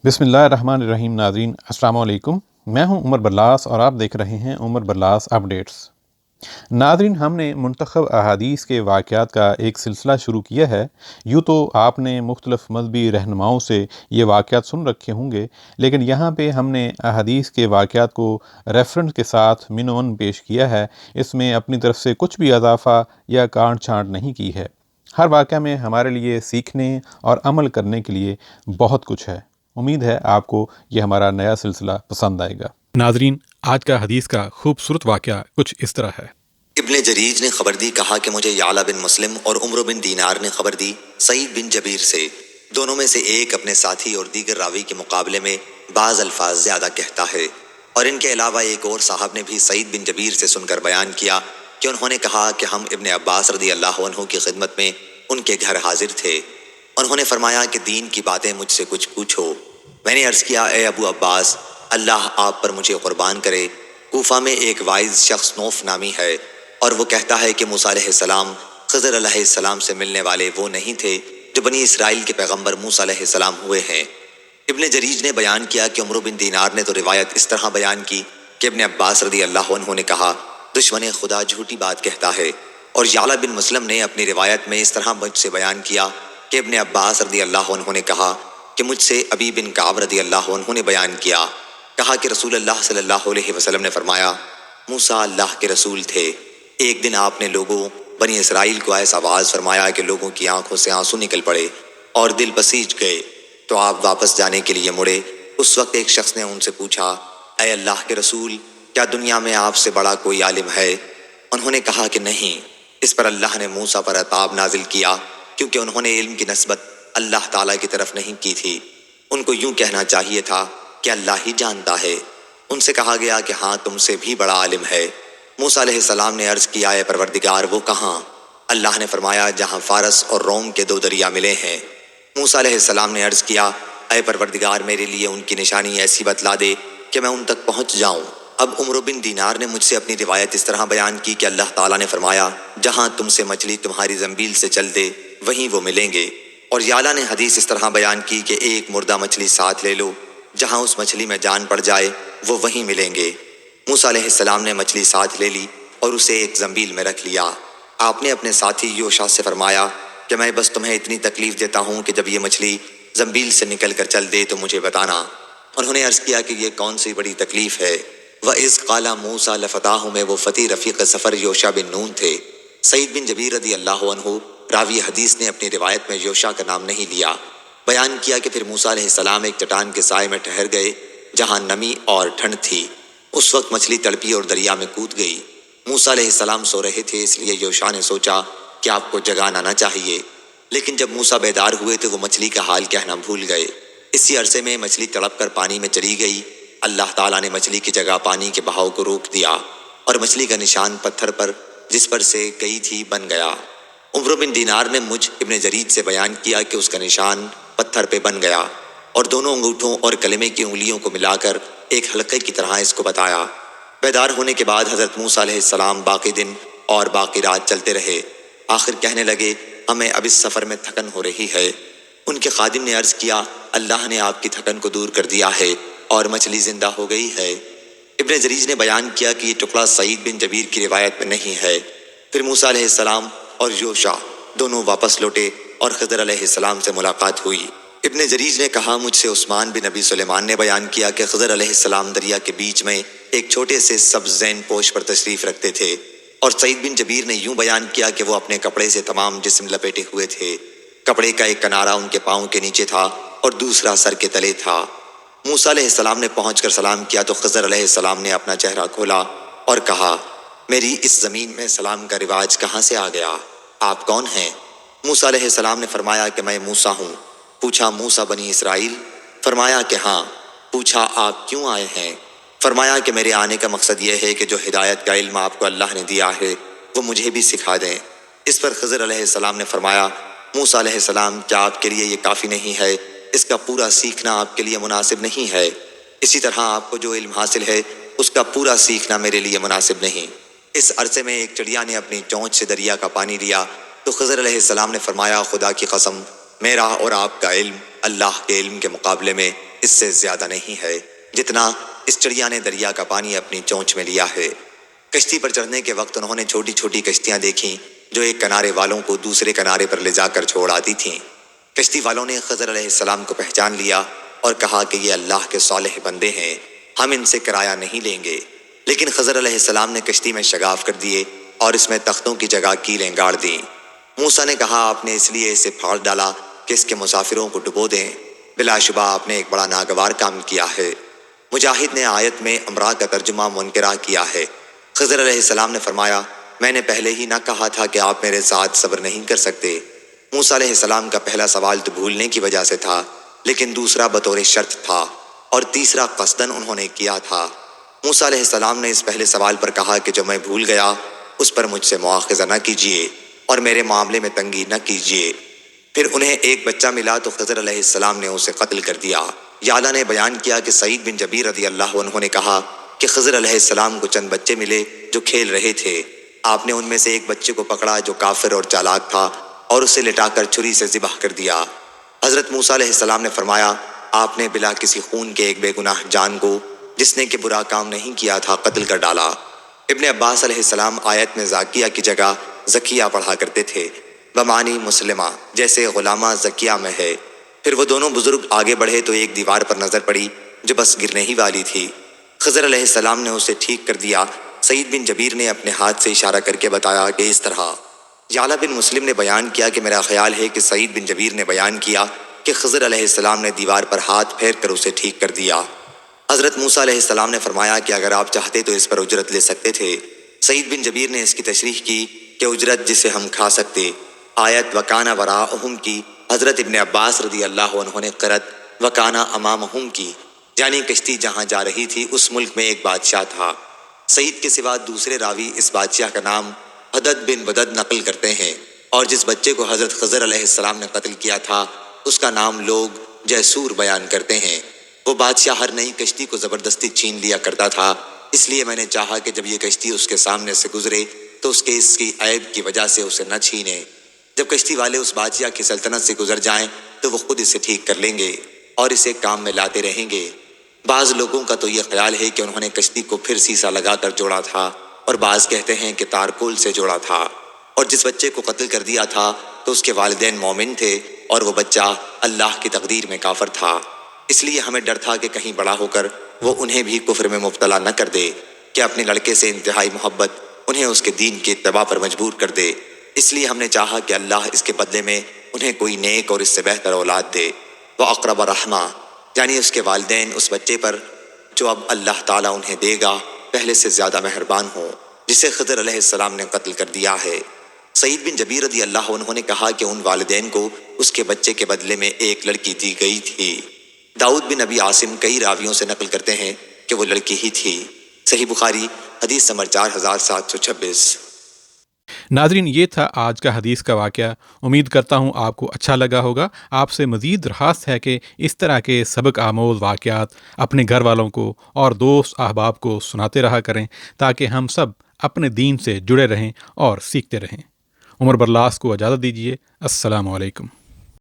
بسم اللہ الرحمن الرحیم۔ ناظرین السلام علیکم، میں ہوں عمر برلاس اور آپ دیکھ رہے ہیں عمر برلاس اپڈیٹس۔ ناظرین، ہم نے منتخب احادیث کے واقعات کا ایک سلسلہ شروع کیا ہے۔ یوں تو آپ نے مختلف مذہبی رہنماؤں سے یہ واقعات سن رکھے ہوں گے، لیکن یہاں پہ ہم نے احادیث کے واقعات کو ریفرنس کے ساتھ منون پیش کیا ہے۔ اس میں اپنی طرف سے کچھ بھی اضافہ یا کاٹ چھانٹ نہیں کی ہے۔ ہر واقعہ میں ہمارے لیے سیکھنے اور عمل کرنے کے لیے بہت کچھ ہے۔ امید ہے آپ کو یہ ہمارا نیا سلسلہ پسند آئے گا۔ ناظرین، آج کا حدیث کا خوبصورت واقعہ کچھ اس طرح ہے۔ ابن جریج نے خبر دی، کہا کہ مجھے یعلا بن مسلم اور عمرو بن دینار نے خبر دی سعید بن جبیر سے، دونوں میں سے ایک اپنے ساتھی اور دیگر راوی کے مقابلے میں بعض الفاظ زیادہ کہتا ہے، اور ان کے علاوہ ایک اور صاحب نے بھی سعید بن جبیر سے سن کر بیان کیا کہ انہوں نے کہا کہ ہم ابن عباس رضی اللہ عنہ کی خدمت میں ان کے گھر حاضر تھے۔ انہوں نے فرمایا کہ دین کی باتیں مجھ سے کچھ پوچھو۔ میں نے عرض کیا، اے ابو عباس، اللہ آپ پر مجھے قربان کرے، کوفہ میں ایک وائز شخص نوف نامی ہے، اور وہ کہتا ہے کہ موسیٰ علیہ السلام خضر علیہ السلام سے ملنے والے وہ نہیں تھے جو بنی اسرائیل کے پیغمبر موسیٰ علیہ السلام ہوئے ہیں۔ ابن جریج نے بیان کیا کہ عمرو بن دینار نے تو روایت اس طرح بیان کی کہ ابن عباس رضی اللہ عنہ نے کہا، دشمن خدا جھوٹی بات کہتا ہے، اور یعلا بن مسلم نے اپنی روایت میں اس طرح مجھ سے بیان کیا کہ ابن عباس رضی اللہ عنہ نے کہا کہ مجھ سے ابی بن کعب رضی اللہ عنہ نے بیان کیا، کہا کہ رسول اللہ صلی اللہ علیہ وسلم نے فرمایا، موسیٰ اللہ کے رسول تھے۔ ایک دن آپ نے لوگوں بنی اسرائیل کو ایسا واعظ فرمایا کہ لوگوں کی آنکھوں سے آنسو نکل پڑے اور دل بسیج گئے، تو آپ واپس جانے کے لیے مڑے۔ اس وقت ایک شخص نے ان سے پوچھا، اے اللہ کے رسول، کیا دنیا میں آپ سے بڑا کوئی عالم ہے؟ انہوں نے کہا کہ نہیں۔ اس پر اللہ نے موسیٰ پر عذاب نازل کیا، کیونکہ انہوں نے علم کی نسبت اللہ تعالیٰ کی طرف نہیں کی تھی۔ ان کو یوں کہنا چاہیے تھا کہ اللہ ہی جانتا ہے۔ ان سے کہا گیا کہ ہاں، تم سے بھی بڑا عالم ہے۔ موسیٰ علیہ السلام نے عرض کیا، اے پروردگار، وہ کہاں؟ اللہ نے فرمایا، جہاں فارس اور روم کے دو دریا ملے ہیں۔ موسیٰ علیہ السلام نے عرض کیا، اے پروردگار، میرے لیے ان کی نشانی ایسی بتلا دے کہ میں ان تک پہنچ جاؤں۔ اب عمرو بن دینار نے مجھ سے اپنی روایت اس طرح بیان کی کہ اللہ تعالیٰ نے فرمایا، جہاں تم سے مچھلی تمہاری زنبیل سے چل دے وہیں وہ ملیں گے۔ اور یعلا نے حدیث اس طرح بیان کی کہ ایک مردہ مچھلی ساتھ لے لو، جہاں اس مچھلی میں جان پڑ جائے وہ وہیں ملیں گے۔ موسیٰ علیہ السلام نے مچھلی ساتھ لے لی اور اسے ایک زنبیل میں رکھ لیا۔ آپ نے اپنے ساتھی یوشع سے فرمایا کہ میں بس تمہیں اتنی تکلیف دیتا ہوں کہ جب یہ مچھلی زنبیل سے نکل کر چل دے تو مجھے بتانا۔ انہوں نے عرض کیا کہ یہ کون سی بڑی تکلیف ہے؟ وَإِذْ قَالَ مُوسَىٰ لَفَتَاهُ میں وہ فتی رفیق سفر یوشع بن نون تھے۔ سعید بن جبیر رضی اللہ عنہ راوی حدیث نے اپنی روایت میں یوشع کا نام نہیں لیا۔ بیان کیا کہ پھر موسیٰ علیہ السلام ایک چٹان کے سائے میں ٹھہر گئے جہاں نمی اور ٹھنڈ تھی۔ اس وقت مچھلی تڑپی اور دریا میں کود گئی۔ موسیٰ علیہ السلام سو رہے تھے، اس لیے یوشع نے سوچا کہ آپ کو جگانا نہ چاہیے، لیکن جب موسیٰ بیدار ہوئے تو وہ مچھلی کا حال کہنا بھول گئے۔ اسی عرصے میں مچھلی تڑپ کر پانی میں چلی گئی۔ اللہ تعالیٰ نے مچھلی کی جگہ پانی کے بہاؤ کو روک دیا، اور مچھلی کا نشان پتھر پر جس پر سے گئی تھی بن گیا۔ عمرو بن دینار نے مجھ ابن جریج سے بیان کیا کہ اس کا نشان پتھر پہ بن گیا، اور دونوں انگوٹھوں اور کلمے کی انگلیوں کو ملا کر ایک حلقے کی طرح اس کو بتایا۔ بیدار ہونے کے بعد حضرت موسیٰ علیہ السلام باقی دن اور باقی رات چلتے رہے۔ آخر کہنے لگے، ہمیں اب اس سفر میں تھکن ہو رہی ہے۔ ان کے خادم نے عرض کیا، اللہ نے آپ کی تھکن کو دور کر دیا ہے اور مچھلی زندہ ہو گئی ہے۔ ابن جریج نے بیان کیا کہ یہ ٹکڑا سعید بن جبیر کی روایت میں نہیں ہے۔ پھر موسیٰ علیہ السلام اور یوشع دونوں واپس لوٹے اور خضر علیہ السلام سے ملاقات ہوئی۔ ابن جریج نے کہا، مجھ سے عثمان بن ابی سلیمان نے بیان کیا کہ خضر علیہ السلام دریا کے بیچ میں ایک چھوٹے سے سبز زین پوش پر تشریف رکھتے تھے، اور سعید بن جبیر نے یوں بیان کیا کہ وہ اپنے کپڑے سے تمام جسم لپیٹے ہوئے تھے۔ کپڑے کا ایک کنارہ ان کے پاؤں کے نیچے تھا اور دوسرا سر کے تلے تھا۔ موسیٰ علیہ السلام نے پہنچ کر سلام کیا تو خضر علیہ السلام نے اپنا چہرہ کھولا اور کہا، میری اس زمین میں سلام کا رواج کہاں سے آ گیا؟ آپ کون ہیں؟ موسیٰ علیہ السلام نے فرمایا کہ میں موسیٰ ہوں۔ پوچھا، موسیٰ بنی اسرائیل؟ فرمایا کہ ہاں۔ پوچھا، آپ کیوں آئے ہیں؟ فرمایا کہ میرے آنے کا مقصد یہ ہے کہ جو ہدایت کا علم آپ کو اللہ نے دیا ہے وہ مجھے بھی سکھا دیں۔ اس پر خضر علیہ السلام نے فرمایا، موسیٰ علیہ السلام، کیا آپ کے لیے یہ کافی نہیں ہے؟ اس کا پورا سیکھنا آپ کے لیے مناسب نہیں ہے۔ اسی طرح آپ کو جو علم حاصل ہے اس کا پورا سیکھنا میرے لیے مناسب نہیں۔ اس عرصے میں ایک چڑیا نے اپنی چونچ سے دریا کا پانی لیا تو خضر علیہ السلام نے فرمایا، خدا کی قسم، میرا اور آپ کا علم اللہ کے علم کے مقابلے میں اس سے زیادہ نہیں ہے جتنا اس چڑیا نے دریا کا پانی اپنی چونچ میں لیا ہے۔ کشتی پر چڑھنے کے وقت انہوں نے چھوٹی چھوٹی کشتیاں دیکھیں جو ایک کنارے والوں کو دوسرے کنارے پر لے جا کر چھوڑ آتی تھیں۔ کشتی والوں نے خضر علیہ السلام کو پہچان لیا اور کہا کہ یہ اللہ کے صالح بندے ہیں، ہم ان سے کرایہ نہیں لیں گے۔ لیکن خضر علیہ السلام نے کشتی میں شگاف کر دیے اور اس میں تختوں کی جگہ کیلیں گاڑ دیں۔ موسیٰ نے کہا آپ نے اس لیے اسے پھاڑ ڈالا کہ اس کے مسافروں کو ڈبو دیں، بلا شبہ آپ نے ایک بڑا ناگوار کام کیا ہے۔ مجاہد نے آیت میں امرا کا ترجمہ منکرہ کیا ہے۔ خضر علیہ السلام نے فرمایا میں نے پہلے ہی نہ کہا تھا کہ آپ میرے ساتھ صبر نہیں کر سکتے۔ موسیٰ علیہ السلام کا پہلا سوال تو بھولنے کی وجہ سے تھا، لیکن دوسرا بطور شرط تھا، اور تیسرا قصداً انہوں نے کیا تھا۔ موسیٰ علیہ السلام نے اس پہلے سوال پر کہا کہ جو میں بھول گیا اس پر مجھ سے مواخذہ نہ کیجیے اور میرے معاملے میں تنگی نہ کیجیے۔ پھر انہیں ایک بچہ ملا تو خضر علیہ السلام نے اسے قتل کر دیا۔ یعلا نے بیان کیا کہ سعید بن جبیر رضی اللہ عنہ نے کہا کہ خضر علیہ السلام کو چند بچے ملے جو کھیل رہے تھے۔ آپ نے ان میں سے ایک بچے کو پکڑا جو کافر اور چالاک تھا اور اسے لٹا کر چھری سے ذبح کر دیا۔ حضرت موسیٰ علیہ السلام نے فرمایا آپ نے بلا کسی خون کے ایک بے گناہ جان کو جس نے کہ برا کام نہیں کیا تھا قتل کر ڈالا۔ ابن عباس علیہ السلام آیت میں زاکیہ کی جگہ زکیہ پڑھا کرتے تھے بمعنی مسلمہ، جیسے غلامہ زکیہ میں ہے۔ پھر وہ دونوں بزرگ آگے بڑھے تو ایک دیوار پر نظر پڑی جو بس گرنے ہی والی تھی۔ خضر علیہ السلام نے اسے ٹھیک کر دیا۔ سعید بن جبیر نے اپنے ہاتھ سے اشارہ کر کے بتایا کہ اس طرح۔ یعلا بن مسلم نے بیان کیا کہ میرا خیال ہے کہ سعید بن جبیر نے بیان کیا کہ خضر علیہ السلام نے دیوار پر ہاتھ پھیر کر اسے ٹھیک کر دیا۔ حضرت موسیٰ علیہ السلام نے فرمایا کہ اگر آپ چاہتے تو اس پر اجرت لے سکتے تھے۔ سعید بن جبیر نے اس کی تشریح کی کہ اجرت جسے ہم کھا سکتے۔ آیت وکانہ وراءہم کی حضرت ابن عباس رضی اللہ عنہ نے قرأت وکانہ امامہم کی، یعنی کشتی جہاں جا رہی تھی اس ملک میں ایک بادشاہ تھا۔ سعید کے سوا دوسرے راوی اس بادشاہ کا نام حدد بن بدد نقل کرتے ہیں، اور جس بچے کو حضرت خضر علیہ السلام نے قتل کیا تھا اس کا نام لوگ جیسور بیان کرتے ہیں۔ وہ بادشاہ ہر نئی کشتی کو زبردستی چھین لیا کرتا تھا، اس لیے میں نے چاہا کہ جب یہ کشتی اس کے سامنے سے گزرے تو اس کی عیب کی وجہ سے اسے نہ چھینے۔ جب کشتی والے اس بادشاہ کی سلطنت سے گزر جائیں تو وہ خود اسے ٹھیک کر لیں گے اور اسے کام میں لاتے رہیں گے۔ بعض لوگوں کا تو یہ خیال ہے کہ انہوں نے کشتی کو پھر سیسا لگا کر جوڑا تھا، اور بعض کہتے ہیں کہ تارکول سے جوڑا تھا، اور جس بچے کو قتل کر دیا تھا تو اس کے والدین مومن تھے اور وہ بچہ اللہ کی تقدیر میں کافر تھا۔ اس لیے ہمیں ڈر تھا کہ کہیں بڑا ہو کر وہ انہیں بھی کفر میں مبتلا نہ کر دے، کہ اپنے لڑکے سے انتہائی محبت انہیں اس کے دین کی اتباع پر مجبور کر دے۔ اس لیے ہم نے چاہا کہ اللہ اس کے بدلے میں انہیں کوئی نیک اور اس سے بہتر اولاد دے۔ وَأَقْرَبَ رَحْمَةً، یعنی اس کے والدین اس بچے پر جو اب اللہ تعالیٰ انہیں دے گا پہلے سے زیادہ مہربان ہوں، جسے خضر علیہ السلام نے قتل کر دیا ہے۔ سعید بن جبیر رضی اللہ عنہ نے کہا کہ ان والدین کو اس کے بچے کے بدلے میں ایک لڑکی دی گئی تھی۔ داؤد بن ابی عاصم کئی راویوں سے نقل کرتے ہیں کہ وہ لڑکی ہی تھی۔ صحیح بخاری حدیث نمبر 4726۔ ناظرین، یہ تھا آج کا حدیث کا واقعہ۔ امید کرتا ہوں آپ کو اچھا لگا ہوگا۔ آپ سے مزید درخواست ہے کہ اس طرح کے سبق آموز واقعات اپنے گھر والوں کو اور دوست احباب کو سناتے رہا کریں تاکہ ہم سب اپنے دین سے جڑے رہیں اور سیکھتے رہیں۔ عمر برلاس کو اجازت دیجیے۔ السلام علیکم۔